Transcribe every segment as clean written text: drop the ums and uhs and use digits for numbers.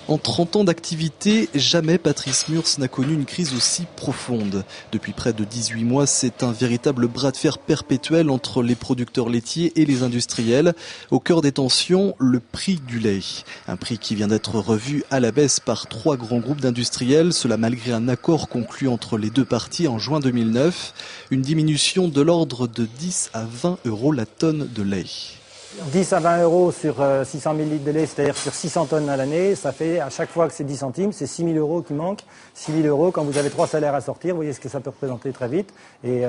En 30 ans d'activité, jamais Patrice Murs n'a connu une crise aussi profonde. Depuis près de 18 mois, c'est un véritable bras de fer perpétuel entre les producteurs laitiers et les industriels. Au cœur des tensions, le prix du lait. Un prix qui vient d'être revu à la baisse par 3 grands groupes d'industriels, cela malgré un accord conclu entre les deux parties en juin 2009. Une diminution de l'ordre de 10 à 20 euros la tonne de lait. 10 à 20 euros sur 600 000 litres de lait, c'est-à-dire sur 600 tonnes à l'année, ça fait à chaque fois que c'est 10 centimes, c'est 6 000 euros qui manquent. 6 000 euros, quand vous avez 3 salaires à sortir, vous voyez ce que ça peut représenter très vite. Et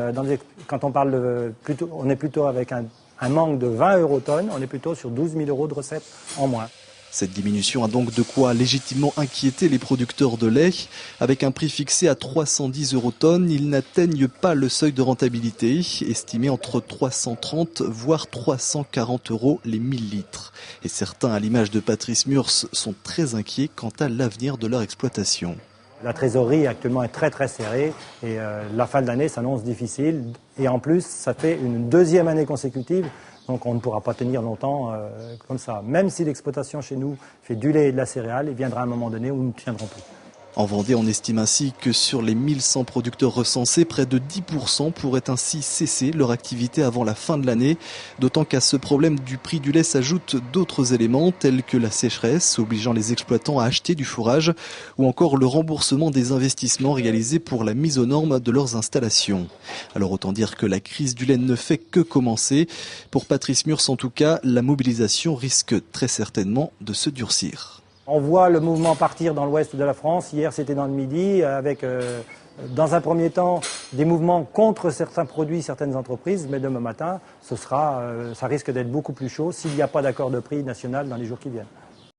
quand on parle on est plutôt avec un manque de 20 euros tonnes, on est plutôt sur 12 000 euros de recettes en moins. Cette diminution a donc de quoi légitimement inquiéter les producteurs de lait. Avec un prix fixé à 310 euros tonne, ils n'atteignent pas le seuil de rentabilité, estimé entre 330 voire 340 euros les 1000 litres. Et certains, à l'image de Patrice Murs, sont très inquiets quant à l'avenir de leur exploitation. La trésorerie actuellement est très très serrée et la fin de l'année s'annonce difficile. Et en plus, ça fait une deuxième année consécutive. Donc on ne pourra pas tenir longtemps comme ça. Même si l'exploitation chez nous fait du lait et de la céréale, il viendra un moment donné où nous ne tiendrons plus. En Vendée, on estime ainsi que sur les 1100 producteurs recensés, près de 10% pourraient ainsi cesser leur activité avant la fin de l'année. D'autant qu'à ce problème du prix du lait s'ajoutent d'autres éléments tels que la sécheresse, obligeant les exploitants à acheter du fourrage, ou encore le remboursement des investissements réalisés pour la mise aux normes de leurs installations. Alors autant dire que la crise du lait ne fait que commencer. Pour Patrice Murs en tout cas, la mobilisation risque très certainement de se durcir. On voit le mouvement partir dans l'ouest de la France. Hier, c'était dans le Midi, avec, dans un premier temps, des mouvements contre certains produits, certaines entreprises. Mais demain matin, ça risque d'être beaucoup plus chaud s'il n'y a pas d'accord de prix national dans les jours qui viennent.